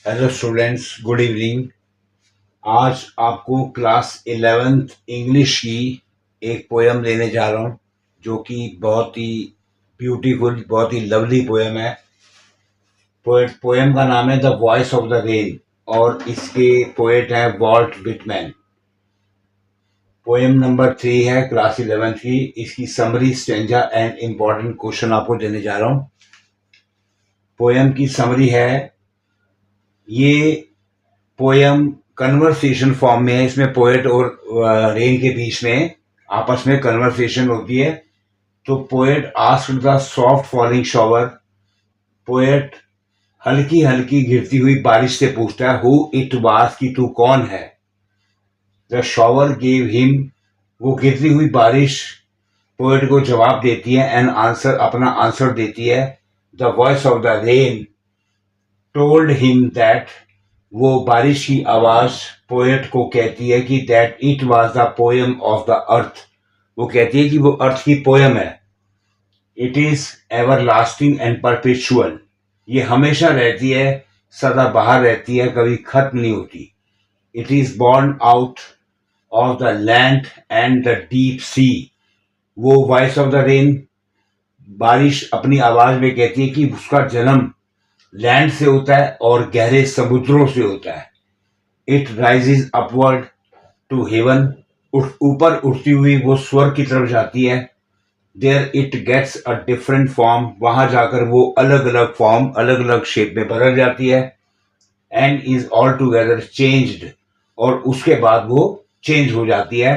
Hello students, good evening. आज आपको class 11th English की एक पोयम देने जा रहा हूँ जो कि बहुत ही ब्यूटीफुल, बहुत ही लवली पोयम है। पोयम का नाम है the voice of the rain और इसके पोएट हैं वॉल्ट विटमैन। पोयम नंबर 3 है क्लास 11th की। इसकी summary, stanza and important question आपको देने जा रहा हूँ। पोयम की समरी है, ये पोयम कन्वर्सेशन फॉर्म में है। इसमें पोएट और रेन के बीच में आपस में कन्वर्सेशन होती है। तो poet asked the soft falling shower, poet हल्की हल्की गिरती हुई बारिश से पूछता है हु इट वाज, कि तू कौन है। द शॉवर गेव हिम, वो गिरती हुई बारिश पोएट को जवाब देती है एंड आंसर, अपना आंसर देती है। The voice of the rain told him that, वो बारिश की आवाज पोएट को कहती है कि that it was the poem of the अर्थ, वो कहती है कि वो अर्थ की पोयम है। It is ever lasting and perpetual, ये हमेशा रहती है, सदाबहार रहती है, कभी खत्म नहीं होती। It is born out of the land and the deep sea, वो वॉइस ऑफ द रेन बारिश अपनी आवाज में कहती है कि उसका जन्म लैंड से होता है और गहरे समुद्रों से होता है। It rises upward to heaven, ऊपर उठती हुई वो स्वर्ग की तरफ जाती है। There it gets a different form, वहां जाकर वो अलग अलग फॉर्म, अलग अलग शेप में बदल जाती है। And is all together changed, और उसके बाद वो चेंज हो जाती है।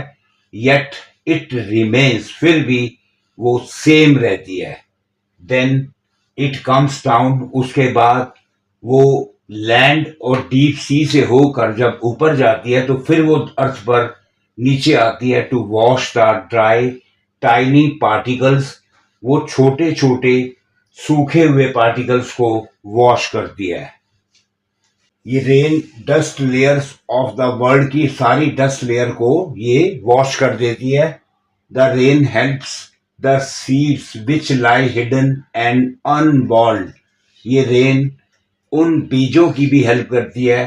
येट इट रिमेन्स, फिर भी वो सेम रहती है। देन इट कम्स डाउन, उसके बाद वो लैंड और डीप सी से होकर जब ऊपर जाती है तो फिर वो अर्थ पर नीचे आती है to wash the dry tiny particles, वो छोटे छोटे सूखे हुए पार्टिकल्स को वॉश करती है। ये rain dust layers of the world की सारी डस्ट लेयर को ये वॉश कर देती है। The rain helps the seeds which lie hidden and unborn, ये रेन उन बीजों की भी हेल्प करती है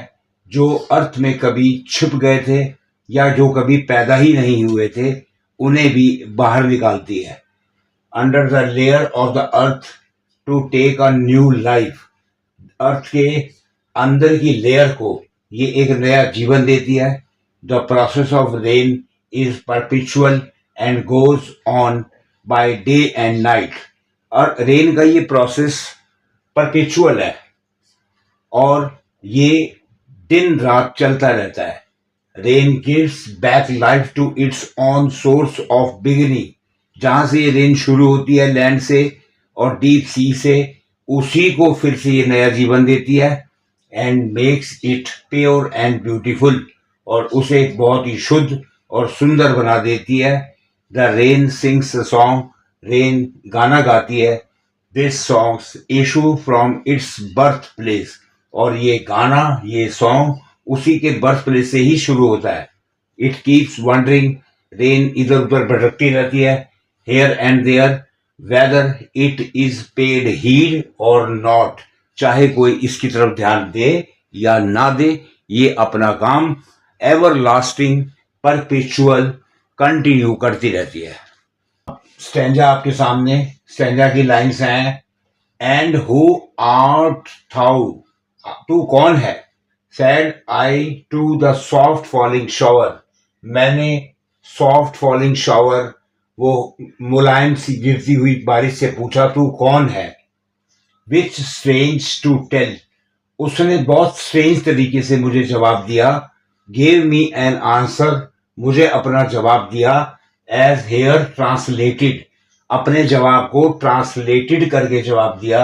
जो अर्थ में कभी छिप गए थे या जो कभी पैदा ही नहीं हुए थे, उन्हें भी बाहर निकालती है। Under the layer of the earth to take a new life, earth के अंदर की लेयर को ये एक नया जीवन देती है। The process of rain is perpetual and goes on by day and night, और रेन का ये प्रोसेस परपिचुअल है और ये दिन रात चलता रहता है। Rain gives back life to its own source of beginning, जहां से ये रेन शुरू होती है लैंड से और डीप सी से, उसी को फिर से ये नया जीवन देती है। And makes it pure and beautiful, और उसे बहुत ही शुद्ध और सुंदर बना देती है। The rain sings song, rain गाना गाती है। This songs issue from its birth place, और ये गाना, ये सॉन्ग उसी के बर्थ प्लेस से ही शुरू होता है। इट कीप्स वंडरिंग, रेन इधर उधर भटकती रहती है, here and there, whether it is paid heed or not, चाहे कोई इसकी तरफ ध्यान दे या ना दे, ये अपना काम एवर लास्टिंग परपेचुअल कंटिन्यू करती रहती है। स्टेंजा आपके सामने, स्टेंजा की लाइन्स हैं। एंड हु आर्ट थाउ, तू कौन है। Said I to the soft falling shower, मैंने सॉफ्ट फॉलिंग शॉवर, वो मुलायम सी गिरती हुई बारिश से पूछा तू कौन है। विच स्ट्रेंज टू टेल, उसने बहुत स्ट्रेंज तरीके से मुझे जवाब दिया। गिव मी एन आंसर, मुझे अपना जवाब दिया। एज हेयर ट्रांसलेटेड, अपने जवाब को ट्रांसलेटेड करके जवाब दिया।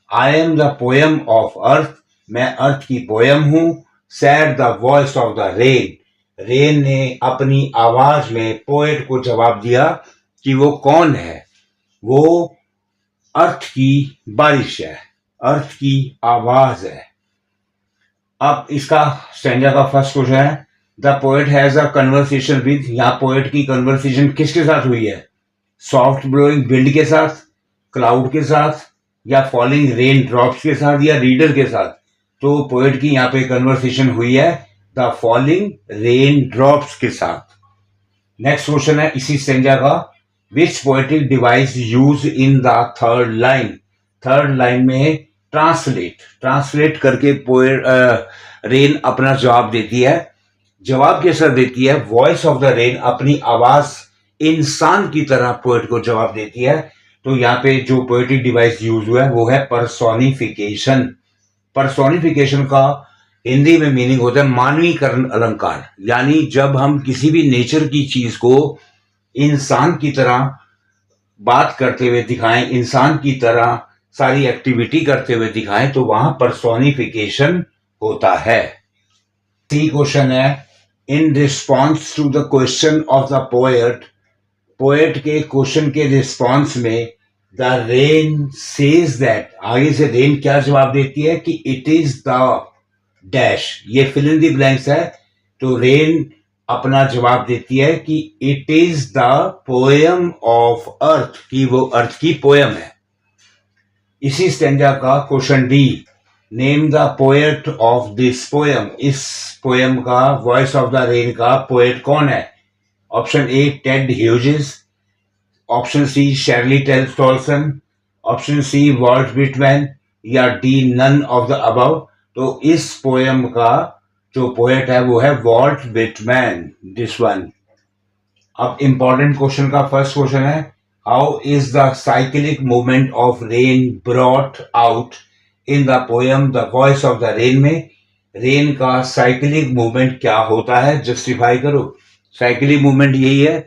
आई एम द पोएम ऑफ अर्थ, मैं अर्थ की पोयम हूं। Sad the voice of the rain, rain ने अपनी आवाज में पोएट को जवाब दिया कि वो कौन है। वो अर्थ की बारिश है, अर्थ की आवाज है। अब इसका स्टैंजा का फर्स्ट क्वेश्चन है, the poet has a conversation with, यहाँ पोएट की कन्वर्सेशन किसके साथ हुई है। सॉफ्ट ब्लोइंग विंड के साथ, क्लाउड के साथ, या फॉलिंग रेन ड्रॉप्स के साथ, या रीडर के साथ। तो पोएट की यहाँ पे कन्वर्सेशन हुई है द फॉलिंग रेन ड्रॉप्स के साथ। नेक्स्ट क्वेश्चन है इसी स्टेंजा का, which poetic device use in the third line. Third line में ट्रांसलेट करके पोएट रेन अपना जवाब देती है। जवाब कैसा देती है? वॉइस ऑफ द रेन, अपनी आवाज इंसान की तरह पोएट को जवाब देती है। तो यहाँ पे जो पोएटिक डिवाइस यूज हुआ है वो है पर्सोनिफिकेशन। पर्सोनिफिकेशन का हिंदी में मीनिंग होता है मानवीकरण अलंकार, यानी जब हम किसी भी नेचर की चीज को इंसान की तरह बात करते हुए दिखाएं, इंसान की तरह सारी एक्टिविटी करते हुए दिखाएं, तो वहां पर्सोनिफिकेशन होता है। सी क्वेश्चन है, in response to the question of the poet के क्वेश्चन के रिस्पॉन्स में द रेन सेज दैट, आगे से रेन क्या जवाब देती है कि इट इज द डैश, ये फिल इन द ब्लैंक्स है। तो रेन अपना जवाब देती है कि it is the poem of earth, की वो अर्थ की पोएम है। इसी स्टेंजा का question D, name the poet of this poem, इस पोएम का वॉइस ऑफ द रेन का पोएट कौन है? Option A Ted Hughes, option C Shirley Toulson, option C Walt Whitman, या D none of the above. तो इस poem का जो पोएट है वो है वॉल्ट विटमैन, दिस वन। अब इंपॉर्टेंट क्वेश्चन का फर्स्ट क्वेश्चन है, how is the cyclic movement of rain brought out in the poem the voice of the rain में रेन का साइक्लिक मूवमेंट क्या होता है? जस्टिफाई करो। साइक्लिक मूवमेंट यही है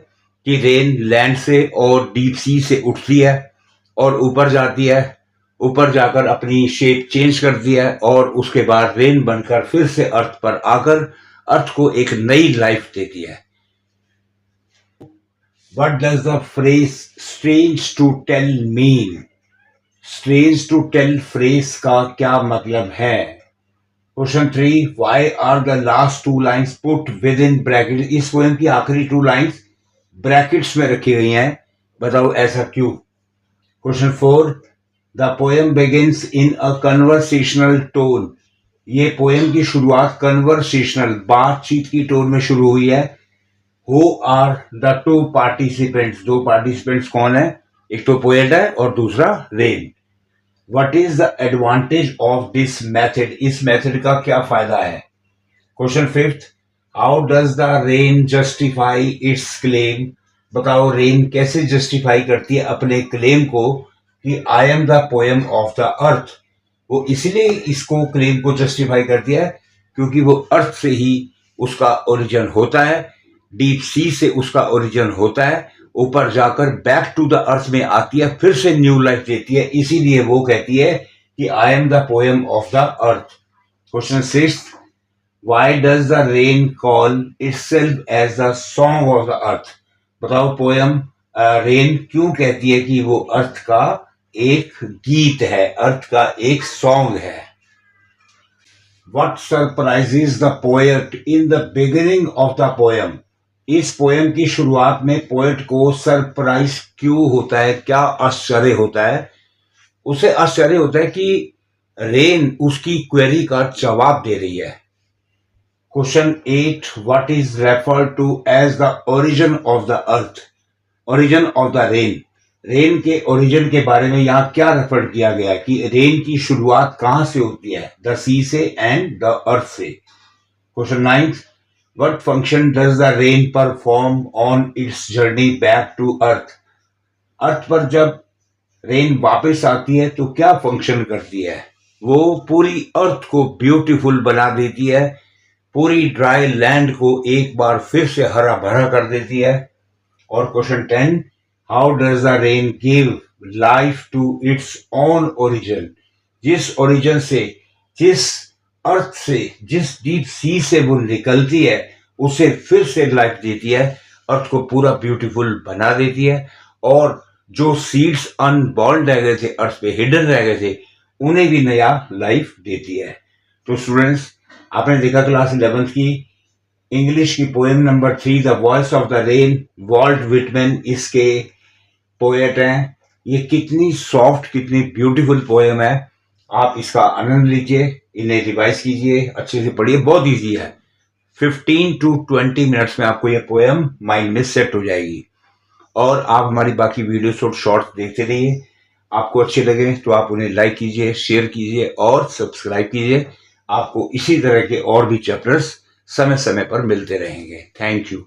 कि रेन लैंड से और डीप सी से उठती है और ऊपर जाती है, ऊपर जाकर अपनी शेप चेंज करती है और उसके बाद रेन बनकर फिर से अर्थ पर आकर अर्थ को एक नई लाइफ देती है। What does the phrase strange to tell mean? Strange to tell phrase का क्या मतलब है? Question 3, why are the last two lines put within brackets? इस पोएम की आखिरी 2 लाइन्स ब्रैकेट्स में रखी गई हैं, बताओ ऐसा क्यों? Question 4, the poem begins in a conversational tone, ये पोएम की शुरुआत कन्वर्सेशनल बातचीत की टोन में शुरू हुई है। Who are the two participants? 2 participants कौन है? एक तो पोएट है और दूसरा rain. What is the advantage of this method? इस मेथड का क्या फायदा है? Question 5, how does the rain justify its claim? बताओ रेन कैसे जस्टिफाई करती है अपने क्लेम को कि I am the poem of the अर्थ। वो इसलिए इसको क्लेम को जस्टिफाई करती है क्योंकि वो अर्थ से ही उसका ओरिजिन होता है, डीप सी से उसका ओरिजिन होता है, ऊपर जाकर बैक टू द अर्थ में आती है, फिर से न्यू लाइफ देती है, इसीलिए वो कहती है कि I am the poem of the earth. Question 6, why does the rain call itself as the song of the earth? बताओ पोएम रेन क्यों कहती है कि वो अर्थ का एक गीत है, अर्थ का एक सॉन्ग है? What surprises the poet in the beginning of the poem? इस पोएम की शुरुआत में पोएट को सरप्राइज क्यों होता है, क्या आश्चर्य होता है? उसे आश्चर्य होता है कि रेन उसकी क्वेरी का जवाब दे रही है। Question 8, what is referred to as the origin of the earth? Origin of the rain, rain के ओरिजिन के बारे में यहाँ क्या रेफर किया गया है कि रेन की शुरुआत कहां से होती है? द सी से एंड द अर्थ से। Question 9, what function does the rain perform on its journey back to earth? Earth पर जब रेन वापस आती है तो क्या फंक्शन करती है? वो पूरी अर्थ को ब्यूटीफुल बना देती है, पूरी ड्राई लैंड को एक बार फिर से हरा भरा कर देती है। और question 10, how does the rain give life to its own origin? जिस ओरिजिन से, जिस अर्थ से, जिस डीप सी से वो निकलती है, उसे फिर से लाइफ देती है, अर्थ को पूरा ब्यूटीफुल बना देती है, और जो सीड्स अनबॉर्न रह गए थे, अर्थ पे हिडन रह गए थे, उन्हें भी नया लाइफ देती है। तो स्टूडेंट्स, आपने देखा क्लास 11th की इंग्लिश की poem number 3 the voice of the rain, Walt Whitman इसके पोएट हैं। ये कितनी सॉफ्ट, कितनी ब्यूटीफुल पोएम है, आप इसका आनंद लीजिए, इन्हें रिवाइज कीजिए, अच्छे से पढ़िए, बहुत ईजी है। 15 to 20 मिनट्स में आपको ये पोएम माइंड में सेट हो जाएगी। और आप हमारी बाकी वीडियोस और शॉर्ट्स देखते रहिए। आपको अच्छे लगे तो आप उन्हें लाइक कीजिए, शेयर कीजिए और सब्सक्राइब कीजिए। आपको इसी तरह के और भी चैप्टर्स समय समय पर मिलते रहेंगे। Thank you.